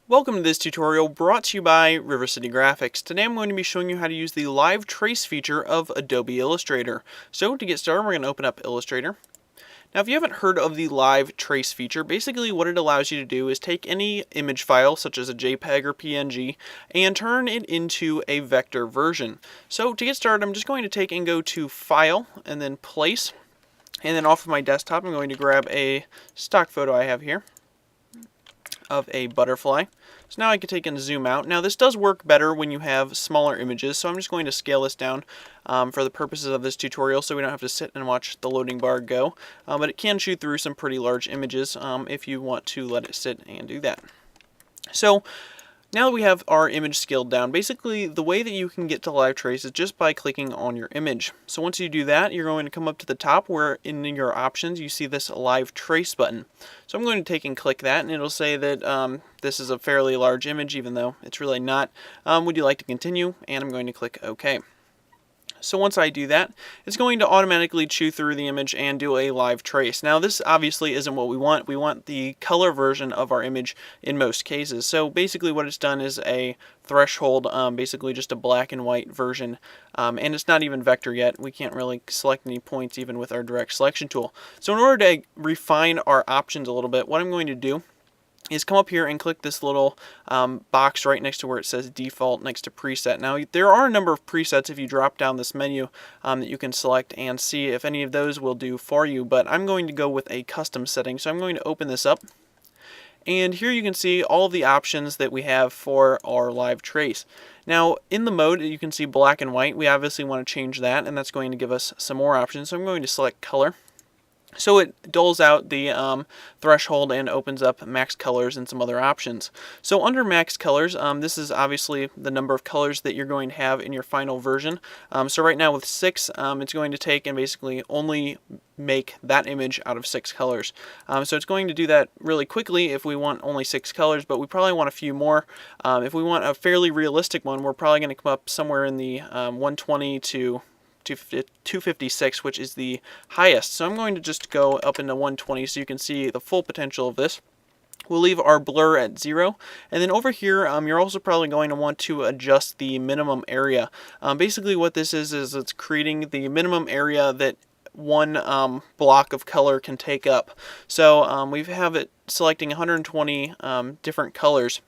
Welcome to this tutorial brought to you by River City Graphics. Today I'm going to be showing you how to use the live trace feature of Adobe Illustrator. So to get started, we're going to open up Illustrator. Now if you haven't heard of the live trace feature, basically what it allows you to do is take any image file such as a JPEG or PNG and turn it into a vector version. So to get started, I'm just going to take and go to File and then Place, and then off of my desktop I'm going to grab a stock photo I have here of a butterfly. So now I can take and zoom out. Now this does work better when you have smaller images, so I'm just going to scale this down for the purposes of this tutorial so we don't have to sit and watch the loading bar go. But it can shoot through some pretty large images if you want to let it sit and do that. So now that we have our image scaled down, basically the way that you can get to live trace is just by clicking on your image. So once you do that, you're going to come up to the top where in your options you see this live trace button. So I'm going to take and click that, and it'll say that this is a fairly large image even though it's really not. Would you like to continue? And I'm going to click OK. So once I do that, it's going to automatically chew through the image and do a live trace. Now this obviously isn't what we want. We want the color version of our image in most cases. So basically what it's done is a threshold, basically just a black and white version, and it's not even vector yet. We can't really select any points even with our direct selection tool. So in order to refine our options a little bit, what I'm going to do is come up here and click this little box right next to where it says default next to preset. Now there are a number of presets if you drop down this menu that you can select and see if any of those will do for you, but I'm going to go with a custom setting. So I'm going to open this up, and here you can see all of the options that we have for our live trace. Now in the mode you can see black and white. We obviously want to change that, and that's going to give us some more options. So I'm going to select color. So it dulls out the threshold and opens up max colors and some other options. So under max colors, this is obviously the number of colors that you're going to have in your final version. So right now with 6, it's going to take and basically only make that image out of 6 colors. So it's going to do that really quickly if we want only 6 colors, but we probably want a few more. If we want a fairly realistic one, we're probably going to come up somewhere in the 120 to 256, which is the highest. So I'm going to just go up into 120 so you can see the full potential of this. We'll leave our blur at 0, and then over here you're also probably going to want to adjust the minimum area. Basically what this is it's creating the minimum area that one block of color can take up. So we have it selecting 120 different colors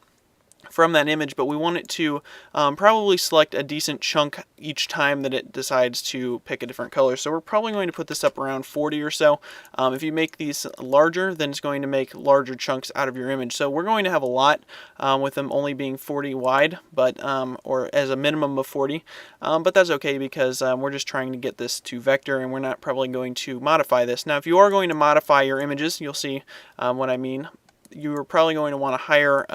from that image, but we want it to probably select a decent chunk each time that it decides to pick a different color. So we're probably going to put this up around 40 or so. If you make these larger, then it's going to make larger chunks out of your image. So we're going to have a lot with them only being 40 wide, but or as a minimum of 40. But that's okay because we're just trying to get this to vector, and we're not probably going to modify this. Now if you are going to modify your images, you'll see what I mean. You are probably going to want a higher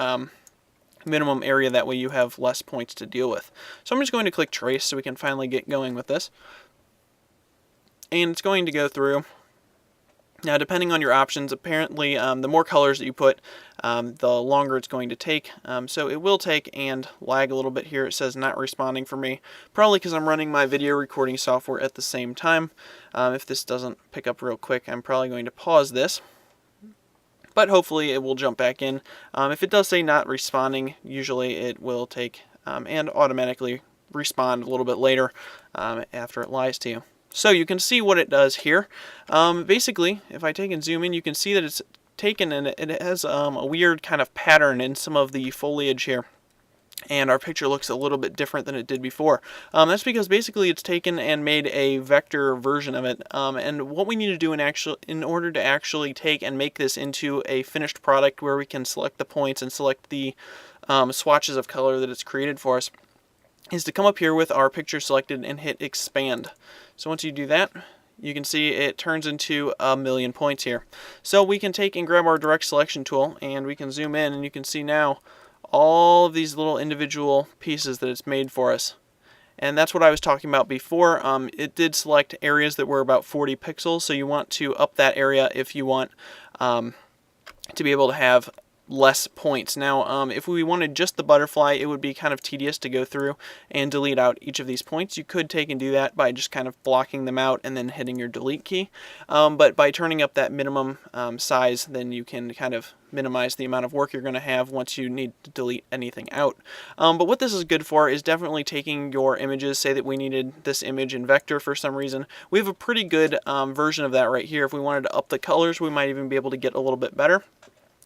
minimum area, that way you have less points to deal with. So I'm just going to click trace so we can finally get going with this, and it's going to go through. Now depending on your options, apparently the more colors that you put, the longer it's going to take. So it will take and lag a little bit here. It says not responding for me, probably because I'm running my video recording software at the same time. If this doesn't pick up real quick, I'm probably going to pause this, but hopefully it will jump back in. If it does say not responding, usually it will take and automatically respond a little bit later after it lies to you. So you can see what it does here. Basically, if I take and zoom in, you can see that it's taken and it has a weird kind of pattern in some of the foliage here, and our picture looks a little bit different than it did before. That's because basically it's taken and made a vector version of it, and what we need to do in order to actually take and make this into a finished product where we can select the points and select the swatches of color that it's created for us, is to come up here with our picture selected and hit expand. So once you do that, you can see it turns into 1,000,000 points here. So we can take and grab our direct selection tool, and we can zoom in, and you can see now all of these little individual pieces that it's made for us. And that's what I was talking about before. It did select areas that were about 40 pixels, so you want to up that area if you want to be able to have less points. Now, if we wanted just the butterfly, it would be kind of tedious to go through and delete out each of these points. You could take and do that by just kind of blocking them out and then hitting your delete key. But by turning up that minimum size, then you can kind of minimize the amount of work you're going to have once you need to delete anything out. But what this is good for is definitely taking your images. Say that we needed this image in vector for some reason. We have a pretty good version of that right here. If we wanted to up the colors, we might even be able to get a little bit better.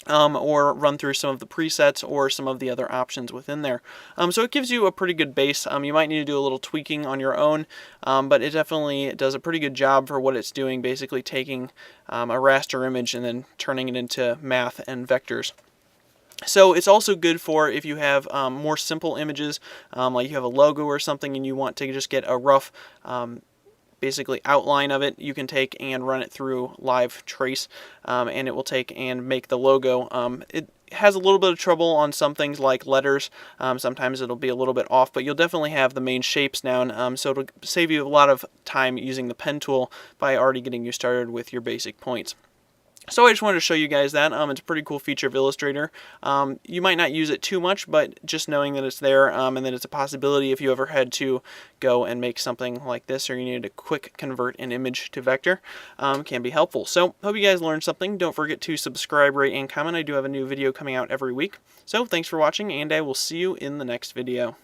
Or run through some of the presets or some of the other options within there. So it gives you a pretty good base. You might need to do a little tweaking on your own, but it definitely does a pretty good job for what it's doing, basically taking a raster image and then turning it into math and vectors. So it's also good for if you have more simple images, like you have a logo or something and you want to just get a rough basically outline of it. You can take and run it through Live Trace, and it will take and make the logo. It has a little bit of trouble on some things like letters. Sometimes it'll be a little bit off, but you'll definitely have the main shapes down, so it'll save you a lot of time using the pen tool by already getting you started with your basic points. So I just wanted to show you guys that. It's a pretty cool feature of Illustrator. You might not use it too much, but just knowing that it's there and that it's a possibility if you ever had to go and make something like this or you needed to quick convert an image to vector can be helpful. So hope you guys learned something. Don't forget to subscribe, rate, and comment. I do have a new video coming out every week. So thanks for watching, and I will see you in the next video.